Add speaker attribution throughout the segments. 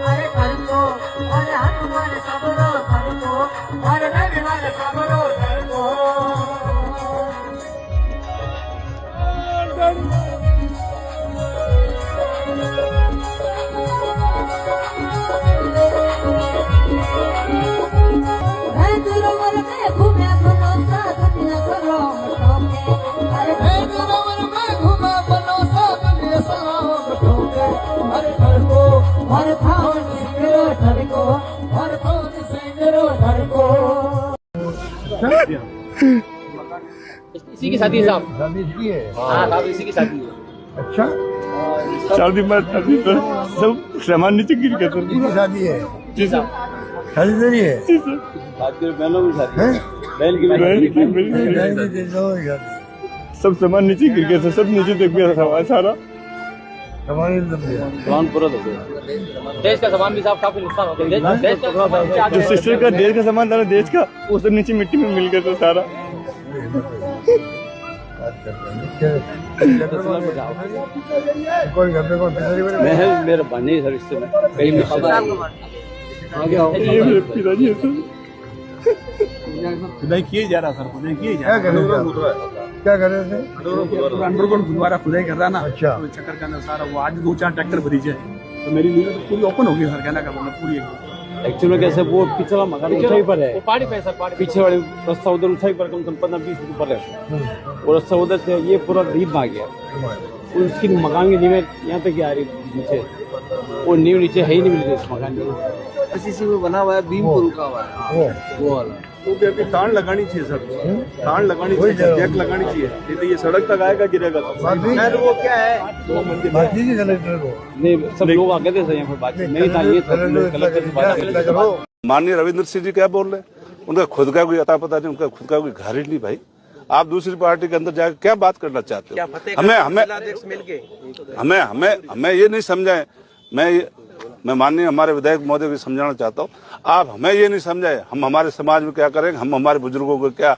Speaker 1: अरे धरको और हनुमान सबरो धरको और नरवाल सबरो धरको
Speaker 2: इसी की शादी है साहब।
Speaker 3: शादी इसकी है?
Speaker 2: हाँ साहब इसी की शादी है।
Speaker 3: अच्छा,
Speaker 4: शादी में अभी तो सब सामान नीचे गिर गया सर।
Speaker 3: किसकी शादी है?
Speaker 4: जी सर।
Speaker 3: शादी तेरी है?
Speaker 4: जी सर।
Speaker 2: बहनों की शादी
Speaker 3: हैं?
Speaker 4: बहन की सब सामान नीचे गिर गया सर। सब नीचे देख गया था सारा
Speaker 3: हमारे दब गया।
Speaker 2: सामान पूरा दब गया। देश का सामान भी साहब काफी नुकसान हो गया। देश का सामान
Speaker 4: जो सिस्टर का देश का सामान था देश का वो सब नीचे मिट्टी में मिल गया था सारा।
Speaker 3: कोई घर पे कौन
Speaker 2: मैं मेरा भाई सर इससे कहीं में
Speaker 4: ये मेरे पिताजी है सर।
Speaker 5: खुदाई किए जा रहा सर, खुदाई किए जा
Speaker 3: क्या कर रहे
Speaker 5: रहा।
Speaker 3: थे? क्या कर रहे थे?
Speaker 5: अंडरग्राउंड दोबारा खुदाई कर रहा ना।
Speaker 3: अच्छा।
Speaker 5: तो चक्कर का सारा वो आज 2-4 ट्रैक्टर भरी जाए तो मेरी लीवर पूरी ओपन हो गई सर। कहना का मतलब पूरी
Speaker 2: एक्चुअल में कैसे वो पिछला मकान ऊंचाई पर है। पहाड़ी पे सर, पहाड़ी पीछे वाले रास्ता उधर ऊंचाई पर कम से कम 15-20 फुट ऊपर है। और रास्ता उधर से ये पूरा रीब आ गया। उसकी मकान की नींव यहाँ तक आ रही नीचे। वो नींव नीचे है ही नहीं मिल रही इस मकान की।
Speaker 6: सीसी में बना हुआ है, बीम को रुका हुआ है वो वाला।
Speaker 5: तो भी अभी तान लगानी चाहिए सर, तान लगानी चाहिए, जैक लगानी चाहिए, नहीं तो ये सड़क तक आएगा गिरेगा।
Speaker 6: खैर वो क्या है,
Speaker 3: बात कीजिए कलेक्टर को।
Speaker 2: नहीं सब लोग आगे थे सर यहाँ पर बात नहीं था। ये कलेक्टर से बात कर।
Speaker 7: माननीय रविंद्र सिंह जी क्या बोल रहे हैं? उनका खुद का कोई अता पता नहीं, उनका खुद का कोई घर ही नहीं भाई। आप दूसरी पार्टी के अंदर जाकर क्या बात करना चाहते हो? हमें ये नहीं समझाए। मैं माननीय हमारे विधायक महोदय को समझाना चाहता हूँ, आप हमें ये नहीं समझाए हम हमारे समाज में क्या करेंगे, हम हमारे बुजुर्गों को क्या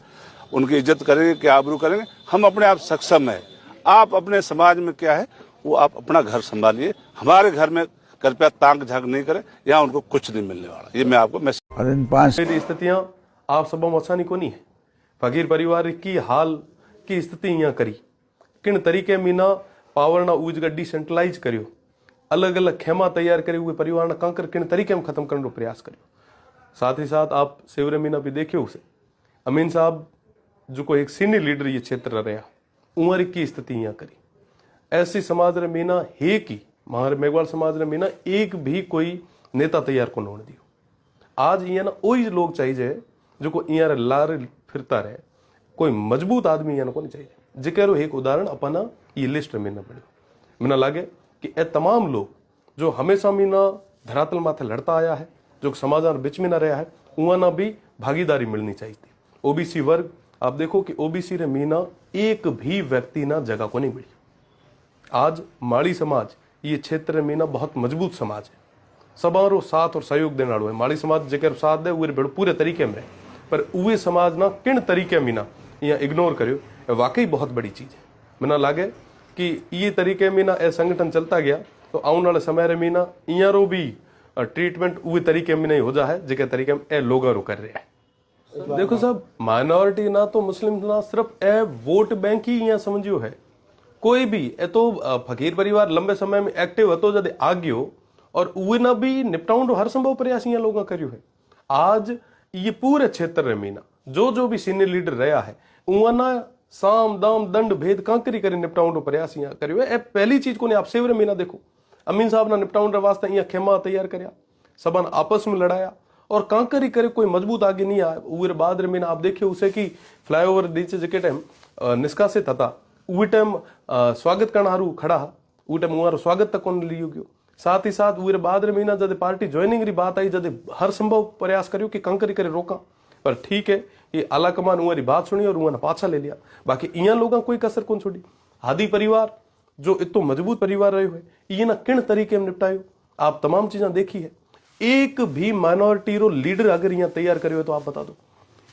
Speaker 7: उनकी इज्जत करेंगे, क्या आबरू करेंगे। हम अपने आप सक्षम है। आप अपने समाज में क्या है वो आप अपना घर संभालिए। हमारे घर में कृपया ताक झांक नहीं करें, यहाँ उनको कुछ नहीं मिलने वाला। ये मैं आपको
Speaker 8: मेरी स्थितियां आप सब आसानी को नहीं है। फकीर परिवार की हाल की स्थिति यहाँ करी किन तरीके मीना पावर ऊज का डिसेंट्रलाइज करियो, अलग अलग खेमा तैयार करे हुए परिवार कांकर किन तरीके में खत्म करने का प्रयास करियो। साथ ही साथ आप सेवरे मीना भी देखियो उसे अमीन साहब जो को एक सीनियर लीडर ये क्षेत्र रहा उमर की स्थिति यहाँ करी। ऐसी समाज रे मीना है कि हमारे मेघवाल समाज रे मीना एक भी कोई नेता तैयार को होने दियो। आज यहाँ ना वही लोग चाहिए जो को यहाँ लार फिरता रहे, कोई मजबूत आदमी यहाँ को नहीं चाहिए। जिक्र एक उदाहरण अपना ये लिस्ट में ना पड़े मिना लागे कि ए तमाम लोग जो हमेशा मीना धरातल माथे लड़ता आया है, जो समाज बिच में ना रहा है, उन्हें भी भागीदारी मिलनी चाहिए थी। ओबीसी वर्ग आप देखो कि ओबीसी रे मीना एक भी व्यक्ति ना जगह को नहीं मिली। आज माड़ी समाज ये क्षेत्र में ना बहुत मजबूत समाज है, सबारो साथ और सहयोग देने वालों है। माड़ी समाज जगह साथ दे वे पूरे तरीके में रहे, पर वे समाज ना किन तरीके में ना यहाँ इग्नोर करियो, वाकई बहुत बड़ी चीज है। मना लागे कि ये तरीके में ना ए संगठन चलता गया तो आने वाले समय में ना इयारो भी ट्रीटमेंट वे तरीके में नहीं हो जा है जिके तरीके में ए लोग कर रहे हैं। देखो साहब माइनॉरिटी ना तो मुस्लिम ना सिर्फ ए वोट बैंक ही यहाँ समझियो है। कोई भी ए तो फकीर परिवार लंबे समय में एक्टिव है तो जब आ गयो और वे ना भी निपटाउन हर संभव प्रयास यहाँ लोग करियो है। आज ये पूरे क्षेत्र में ना जो भी सीनियर लीडर रहा है उना साम दाम दंड भेद कांकरी करे निपटाउन प्रयास यहाँ करियो है। पहली चीज को आप सेवरे में ना देखो अमीन साहब ना निपटाउन वास्ते यहाँ खेमा तैयार कराया, सबन आपस में लड़ाया और कांकरी करे कोई मजबूत आगे नहीं आया। उर बाद में आप देखिए उसे कि फ्लाईओवर नीचे जे टाइम निष्कासित था उ टाइम स्वागत करना हारू खड़ा उ टाइम उहारो स्वागत तक कौन लियो गयो। साथ ही साथ उर बाद में ना जब पार्टी ज्वाइनिंग री बात आई जब हर संभव प्रयास करियो कि कांकरी करे रोका, पर ठीक है ये आला कमान उरी बात सुनी और उन्होंने पाछा ले लिया। बाकी इं लोग कोई कसर कौन छोड़ी। हादी परिवार जो इतो मजबूत परिवार रहे हुए ये ना किन तरीके में निपटायो आप तमाम चीजें देखी है। एक भी माइनॉरिटी रो लीडर अगर यहाँ तैयार करियो तो आप बता दो,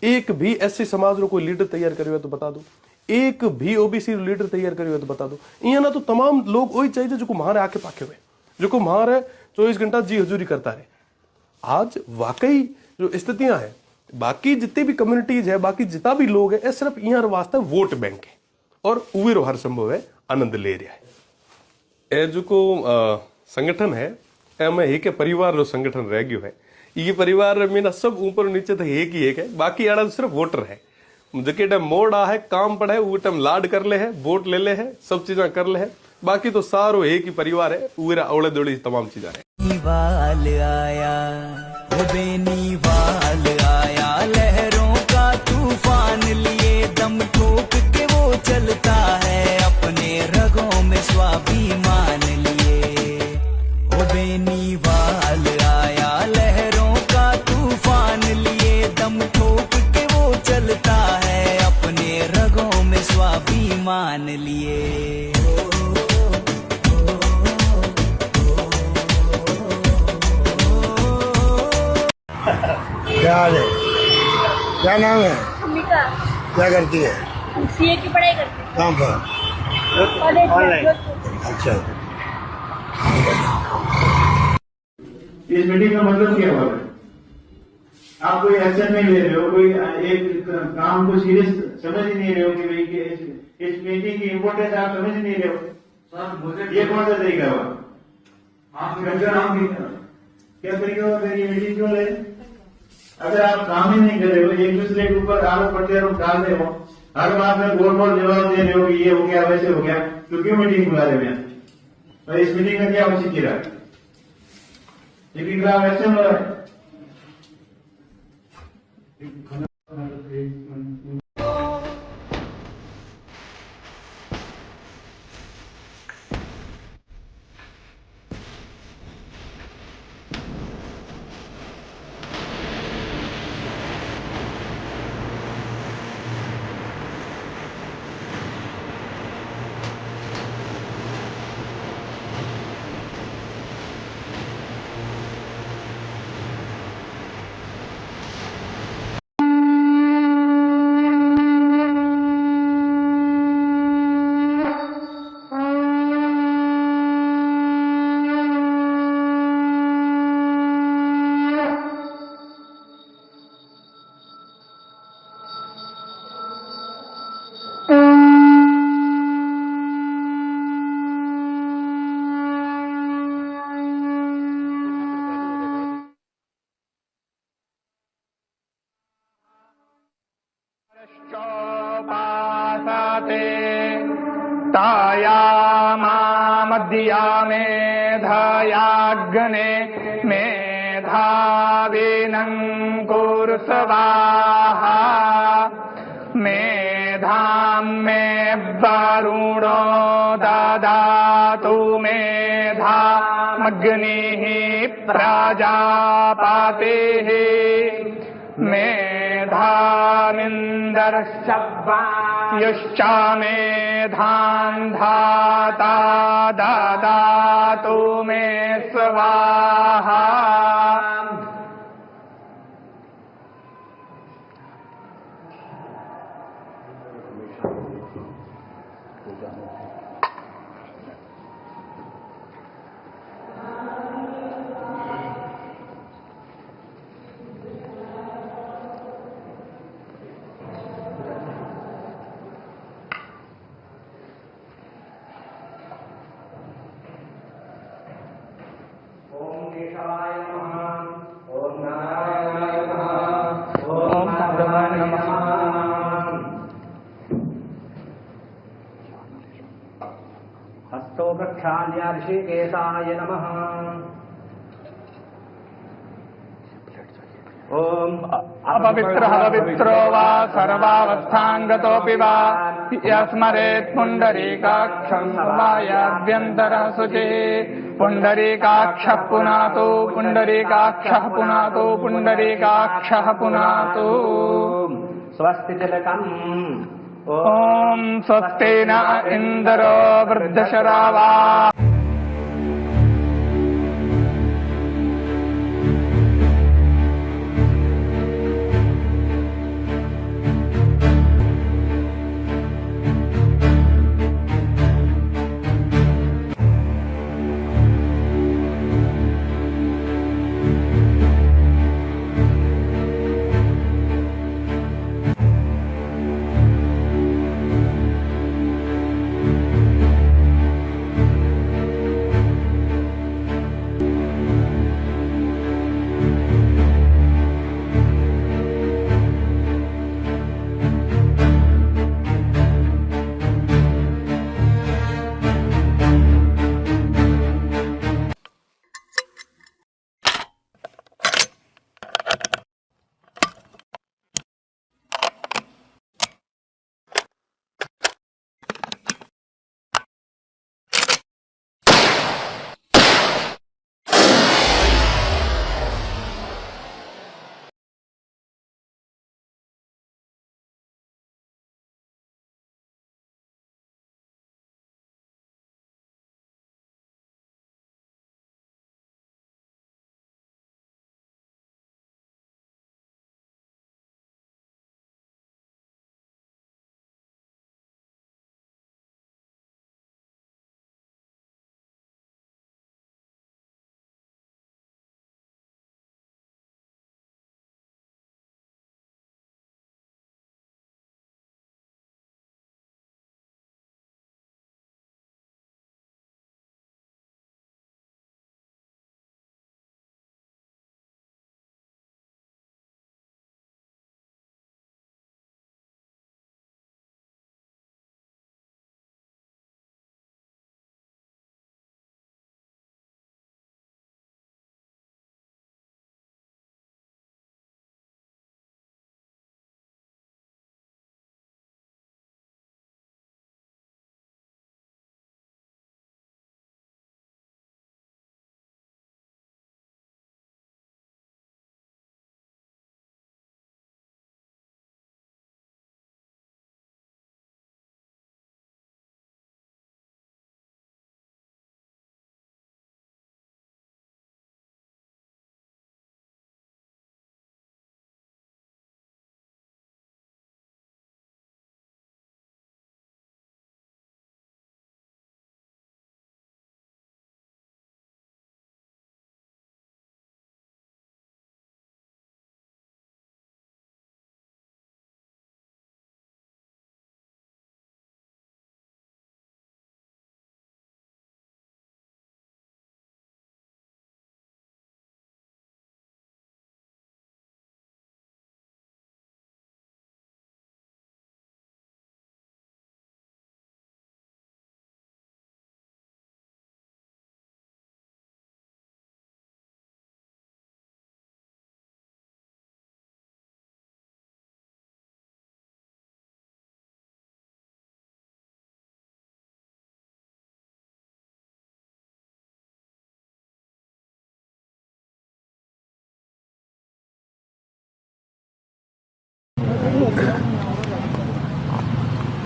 Speaker 8: एक भी एससी समाज रो कोई लीडर तैयार करियो तो बता दो, एक भी ओबीसी लीडर तैयार करियो तो बता दो। यहाँ ना तो तमाम लोग वही चाहिए जो हमारे आके पाके हुए जो को मार 24 घंटा जी हजूरी करता रहे। आज वाकई जो स्थितियां हैं, बाकी जितने भी कम्युनिटीज है, बाकी जितना भी लोग है, सिर्फ यहाँ वास्ते वोट बैंक है और उवेरो हर संभव है आनंद ले रहा है। ए जो को संगठन है एम एक परिवार जो संगठन रह गयो है, ये परिवार में सब ऊपर नीचे तो एक ही एक है, बाकी आड़ा सिर्फ वोटर है। जके टाइम मोड़ आ है काम पड़ा है वो टाइम लाड कर ले है, वोट ले ले है, सब चीजा कर ले है, बाकी तो सारो एक ही परिवार है, उरा औड़े दौड़ी तमाम चीजा है।
Speaker 9: वाल आया वो बेनीवाल आया, लहरों का तूफान लिए दम ठोक के वो चलता है, अपने रगों में स्वाभिमान लिए। वो बेनीवाल आया लहरों का तूफान लिए, दम ठोक के वो चलता है, अपने रगों में स्वाभिमान लिए।
Speaker 3: क्या हाल है? क्या नाम है?
Speaker 10: भूमिका।
Speaker 3: क्या करती है?
Speaker 10: सीए की पढ़ाई करती है।
Speaker 3: कहाँ पर?
Speaker 10: ऑनलाइन।
Speaker 3: अच्छा।
Speaker 11: इस मीटिंग का मतलब क्या हुआ? आप कोई एक्शन नहीं ले रहे हो, कोई एक काम को सीरियस समझ ही नहीं रहे हो कि भाई इस मीटिंग की इम्पोर्टेंस आप समझ नहीं रहे हो। ये कौन सा तरीका हुआ? क्या तरीका हुआ? मेरी मीटिंग क्यों ले? अगर आप काम ही नहीं कर रहे हो, एक दूसरे के ऊपर आरोप प्रत्यारोप डाल रहे हो, हर बात में गोल गोल जवाब दे रहे हो कि ये हो गया वैसे हो गया, तो क्यों मीटिंग बुला रहे हैं? और इस मीटिंग का क्या औचित्य रहा? लेकिन खराब एक्शन हो रहा है।
Speaker 12: तायामामद्या मेधायाग्ने मेधाविनं कुरु स्वाहा, मेधां मे वरुणो ददातु मेधामग्निः प्रजापतिः, मेधामिन्दर्शव्युश्च मेधां धाता ददातु मे स्वाहा।
Speaker 13: हस्तो प्रक्षाल्य ऋषिकेशाय नमः। ओम अपवित्रः पवित्रो वा सर्वावस्थांगतोऽपि वा यस्मरेत् पुण्डरीकाक्षं वायाभ्यन्तरः शुचिः। पुण्डरीकाक्षः पुनातु पुण्डरीकाक्षः पुनातु पुण्डरीकाक्षः पुनातु। स्वस्ति तिलकम्। ओम स्वस्ति न इंद्रो वृद्धशरावा।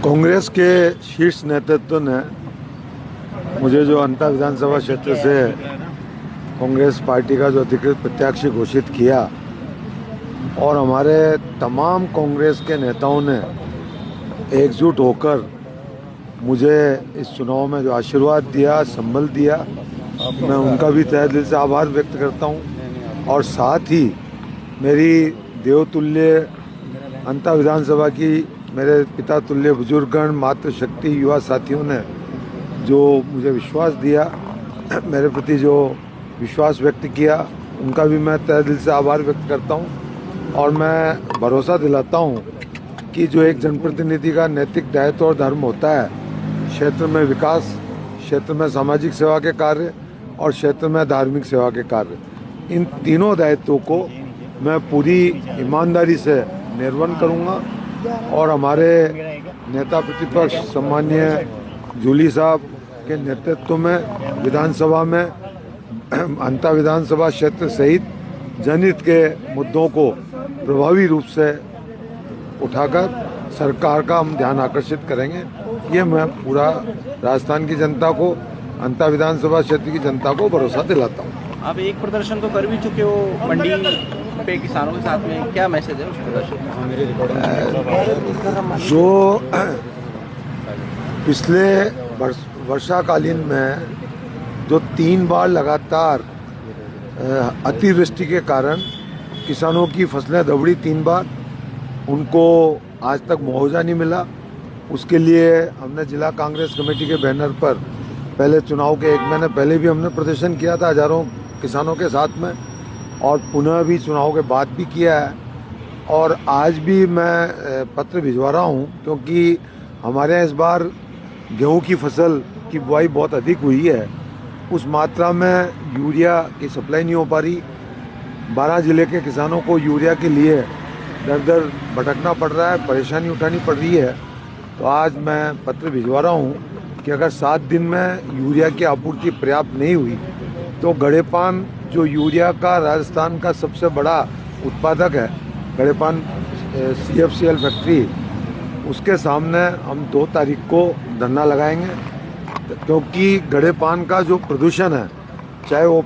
Speaker 3: कांग्रेस के शीर्ष नेतृत्व ने मुझे जो अंता विधानसभा क्षेत्र से कांग्रेस पार्टी का जो अधिकृत प्रत्याशी घोषित किया और हमारे तमाम कांग्रेस के नेताओं ने एकजुट होकर मुझे इस चुनाव में जो आशीर्वाद दिया, संबल दिया, मैं उनका भी तहे दिल से आभार व्यक्त करता हूं। और साथ ही मेरी देवतुल्य अंता विधानसभा की मेरे पिता तुल्य बुजुर्गगण, मातृशक्ति, युवा साथियों ने जो मुझे विश्वास दिया, मेरे प्रति जो विश्वास व्यक्त किया, उनका भी मैं तहे दिल से आभार व्यक्त करता हूं। और मैं भरोसा दिलाता हूं कि जो एक जनप्रतिनिधि का नैतिक दायित्व और धर्म होता है, क्षेत्र में विकास, क्षेत्र में सामाजिक सेवा के कार्य और क्षेत्र में धार्मिक सेवा के कार्य, इन तीनों दायित्वों को मैं पूरी ईमानदारी से निर्वहन करूंगा। और हमारे नेता प्रतिपक्ष सम्माननीय जूली साहब के नेतृत्व में विधानसभा में अंता विधानसभा क्षेत्र सहित जनहित के मुद्दों को प्रभावी रूप से उठाकर सरकार का हम ध्यान आकर्षित करेंगे। ये मैं पूरा राजस्थान की जनता को, अंता विधानसभा क्षेत्र की जनता को भरोसा दिलाता हूँ।
Speaker 6: आप एक प्रदर्शन तो कर भी चुके हो मंडी पे किसानों के साथ में, क्या मैसेज है उस प्रदर्शन?
Speaker 3: जो पिछले वर्षाकालीन में जो 3 बार लगातार अतिवृष्टि के कारण किसानों की फसलें दबड़ी, 3 बार उनको आज तक मुआवजा नहीं मिला। उसके लिए हमने जिला कांग्रेस कमेटी के बैनर पर पहले चुनाव के 1 महीने पहले भी हमने प्रदर्शन किया था हजारों किसानों के साथ में, और पुनः भी चुनाव के बाद भी किया है। और आज भी मैं पत्र भिजवा रहा हूं, क्योंकि हमारे यहाँ इस बार गेहूं की फसल की बुआई बहुत अधिक हुई है। उस मात्रा में यूरिया की सप्लाई नहीं हो पा रही। 12 जिले के किसानों को यूरिया के लिए दर दर भटकना पड़ रहा है, परेशानी उठानी पड़ रही है। तो आज मैं पत्र भिजवा रहा हूँ कि अगर 7 दिन में यूरिया की आपूर्ति पर्याप्त नहीं हुई तो गड़ेपान, जो यूरिया का राजस्थान का सबसे बड़ा उत्पादक है, गड़ेपान CFCL फैक्ट्री, उसके सामने हम 2 तारीख को धरना लगाएंगे। क्योंकि गड़ेपान का जो प्रदूषण है, चाहे वो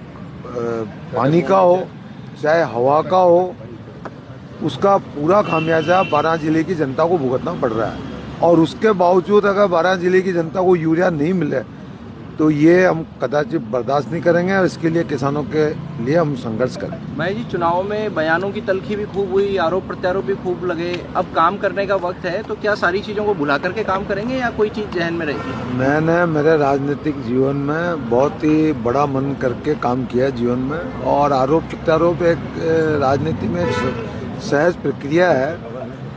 Speaker 3: पानी का हो चाहे हवा का हो, उसका पूरा खामियाजा 12 जिले की जनता को भुगतना पड़ रहा है। और उसके बावजूद अगर 12 जिले की जनता को यूरिया नहीं मिले तो ये हम कदाचित बर्दाश्त नहीं करेंगे, और इसके लिए किसानों के लिए हम संघर्ष करेंगे।
Speaker 6: मैं जी, चुनाव में बयानों की तलखी भी खूब हुई, आरोप प्रत्यारोप भी खूब लगे, अब काम करने का वक्त है, तो क्या सारी चीज़ों को भुला करके काम करेंगे या कोई चीज़ जहन में रहेगी? मैंने
Speaker 3: मेरे राजनीतिक जीवन में बहुत ही बड़ा मन करके काम किया जीवन में, और आरोप प्रत्यारोप एक राजनीति में सहज प्रक्रिया है।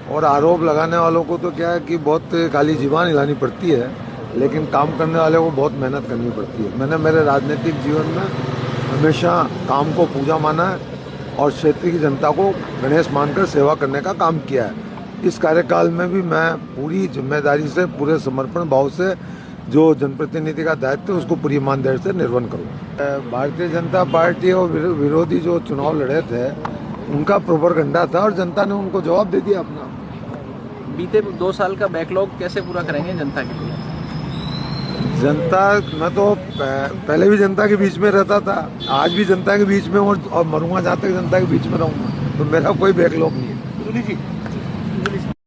Speaker 3: और आरोप लगाने वालों को तो क्या है कि बहुत खाली जुबान हिलानी पड़ती है, लेकिन काम करने वाले को बहुत मेहनत करनी पड़ती है। मैंने मेरे राजनीतिक जीवन में हमेशा काम को पूजा माना है और क्षेत्र की जनता को गणेश मानकर सेवा करने का काम किया है। इस कार्यकाल में भी मैं पूरी जिम्मेदारी से, पूरे समर्पण भाव से जो जनप्रतिनिधि का दायित्व है उसको पूरी ईमानदारी से निर्वहन करूँगा। भारतीय जनता पार्टी और विरोधी जो चुनाव लड़े थे उनका प्रोपगंडा था और जनता ने उनको जवाब दे दिया अपना।
Speaker 6: बीते 2 साल का बैकलॉग कैसे पूरा करेंगे जनता के लिए?
Speaker 3: जनता, मैं तो पहले भी जनता के बीच में रहता था, आज भी जनता के बीच में और मरूंगा जहाँ तक जनता के बीच में रहूंगा, तो मेरा कोई बैकलॉग नहीं है।